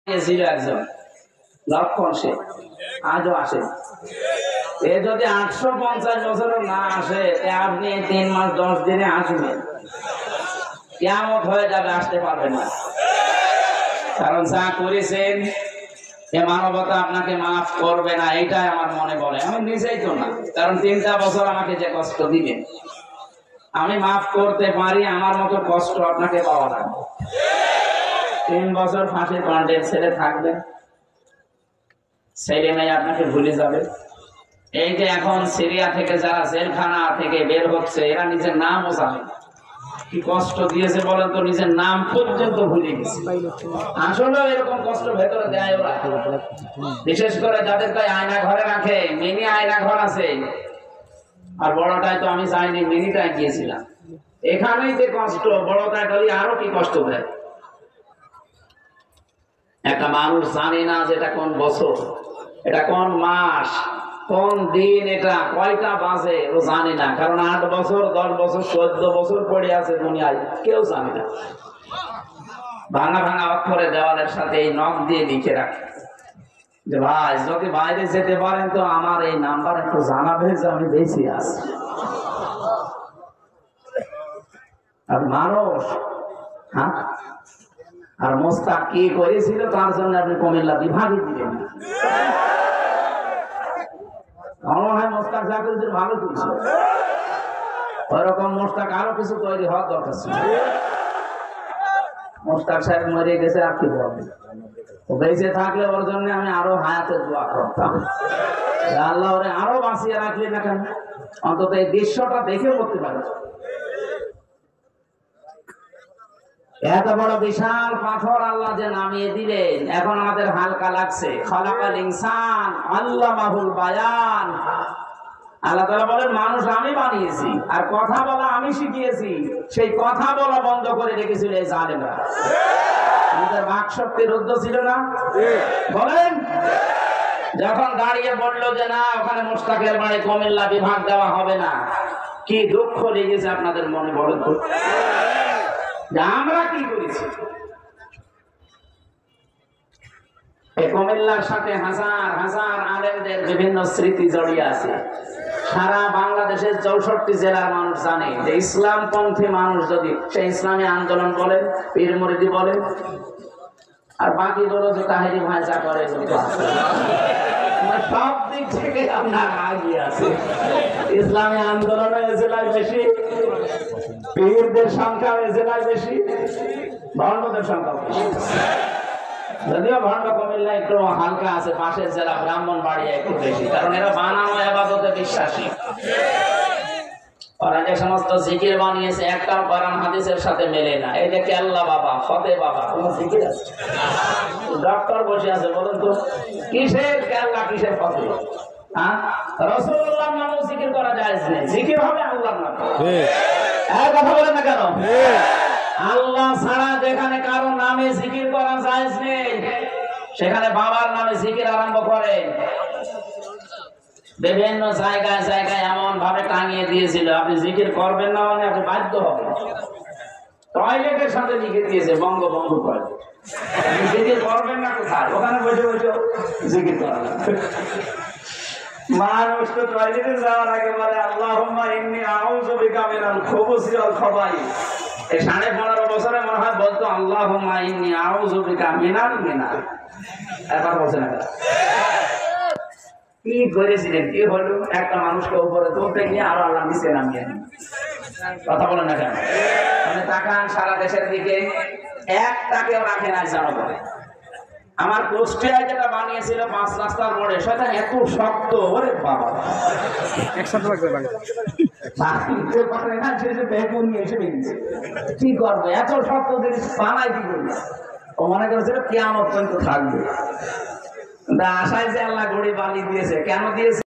ছিল একজন লক্ষণ, সে আজও আসে। এ যদি 850 বছরও না আসে, আপনি 3 মাস 10 দিনে আসবেন, কিয়ামত হয়ে যাবে, আসতে পারবেন না। কারণ যা করেছেন এ মানবতা আপনাকে মাফ করবে না, এইটাই আমার মনে বলে। আমি নিজেই তো না, কারণ 3টা বছর আমাকে যে কষ্ট দিবেন আমি মাফ করতে পারি, আমার মতো কষ্ট আপনাকে পাওয়া লাগবে। 3 বছর ফাঁসির দণ্ডের ছেলে থাকবে, ছেলে মেয়ে আপনাকে ভুলে যাবে। এই যে এখন সিরিয়া থেকে যারা জেলখানা থেকে বের হচ্ছে, এরা নিজের নামও জানে কি কষ্ট দিয়েছে বলেন তো, নিজের নাম পর্যন্ত ভুলে গেছে। আসলে এরকম কষ্ট ভেতরে দেয় ওরা, বিশেষ করে যাদের তাই আয়না ঘরে রাখে। মিনি আয়না ঘর আছে, আর বড়টাই তো আমি যাইনি, মিনিটাই গিয়েছিলাম। এখানেই যে কষ্ট, বড়টাই গেলে আরো কি কষ্ট দেয়। একটা মানুষ জানে না যে এটা কোন বছর, এটা কোন মাস, কোন দিন, এটা কয়টা বাজে, ও জানে না। কারণ 8 বছর 10 বছর 14 বছর পড়ে আছে দুনিয়ায়, কেউ জানে না। ভাঙা ভাঙা অক্ষরে দেওয়ালের সাথে এই নখ দিয়ে লিখে রাখে যে ভাই যদি বাইরে যেতে পারেন তো আমার এই নাম্বার একটু জানাবে যে আমি বেশি আছি। আর মানুষ, হ্যাঁ, আর মোস্তাক কি করেছিল তার জন্য আপনি কুমিল্লা বিভাগে দিলেন। আমার মনে হয় মোস্তাক যা করেছিল ভালো করেছিল, ওইরকম মোস্তাক আরো কিছু তৈরি হওয়ার দরকার ছিল। মোস্তাক সাহেব মরে গেছে, আর কি বলবে, ও বেঁচে থাকলে ওর জন্য আমি আরো হায়াতের দোয়া করতাম, আল্লাহ ওরে আরো বাঁচিয়ে রাখলে না কেন, অন্তত এই দৃশ্যটা দেখে করতে পারে। এত বড় বিশাল পাথর আল্লাহ যে নামিয়ে দিলেন, এখন আমাদের হালকা লাগছে। খালাকাল ইনসান আল্লামাহুল বায়ান। আল্লাহ তাআলা বলেন মানুষ আমি বানিয়েছি, আর কথা বলা আমি শিখিয়েছি। সেই কথা বলা বন্ধ করে রেখেছিল এই জালেমরা। আমাদের বাক শক্তির রুদ্ধ ছিল না, বলেন। যখন দাঁড়িয়ে বললো যে না, ওখানে মোস্তাকের বাড়ি কুমিল্লা বিভাগ দেওয়া হবে না, কি দুঃখ লেগেছে আপনাদের মনে, বলেন তো। আমরা কি করেছি? কুমিল্লার সাথে হাজার হাজার আলেমদের বিভিন্ন স্মৃতি জড়িয়ে আছে। সারা বাংলাদেশের 64 জেলার মানুষ জানে যে ইসলামপন্থী মানুষ যদি সে ইসলামী আন্দোলন বলেন, পীর মুরিদি বলেন, আর বাকি গুলো যে তাহেরি ভাইজা করে, সব দিক থেকে আপনার আগিয়ে আছে। ইসলামী আন্দোলনের জেলায় বেশি, পীরদের সংখ্যা এই জেলায় বেশি, ভণ্ডদের সংখ্যা বেশি। যদিও ভণ্ড কুমিল্লা একটু হালকা আছে, পাশের জেলা ব্রাহ্মণবাড়িয়া একটু বেশি, কারণ এরা বানানো ইবাদতে বিশ্বাসী। ওরা যে সমস্ত জিকির বানিয়েছে একটাও কোরআন হাদিসের সাথে মেলে না। এই যে কেল্লা বাবা, ফতে বাবা, কোন জিকির আছে? ডক্টর বসে আছে, বলুন তো কিসের কেল্লা, কিসের ফতে? হ্যাঁ, রাসূলুল্লাহর নামে জিকির করা জায়েজ নেই, জিকির হবে আল্লাহর নামে। এই কথা বলেন না কেন? আল্লাহ ছাড়া যেখানে কারো নামে জিকির করা জায়েজ নেই, সেখানে বাবার নামে জিকির আরম্ভ করে। বিভিন্ন জায়গায় জায়গায় এমন ভাবে টাঙিয়ে দিয়েছিল, আপনি জিকির করবেন না মানে আপনি বাধ্য হবেন। টয়লেটের সাথে লিখে দিয়েছে বঙ্গবন্ধু টয়লেট, আপনি জিকির করবেন না কোথায়, ওখানে বসে বসে জিকির করা লাগবে। মানুষ তো টয়লেটে যাওয়ার আগে বলে আল্লাহুম্মা ইন্নী আউযু বিকা মিনাল খুবুসি ওয়াল খাবাইস। এই 15.5 বছরে মনে হয় বলতো আল্লাহুম্মা ইন্নী আউযু বিকা মিনাল মিনাল। এবার বলছে না কি করেছিলেন, কি হলো? একটা মানুষকে উপরে তুলতে গিয়ে আরো আল্লাহ নিচে নামিয়ে। কথা বলেন না কেন? মানে তাকান সারা দেশের দিকে, একটাকেও রাখে না জনগণে। আমার কুষ্টিয়ায় যেটা বানিয়েছিল 5 রাস্তার মোড়ে, সেটা এত শক্ত, ওরে বাবা, একসাথে লাগবে কি করবে এত শক্ত জিনিস বানাই, কি করবে? ও মনে করেছিল কিয়ামত পর্যন্ত থাকবে। আশায় যে আল্লাহ গড়ি বালি দিয়েছে, কেন দিয়েছে?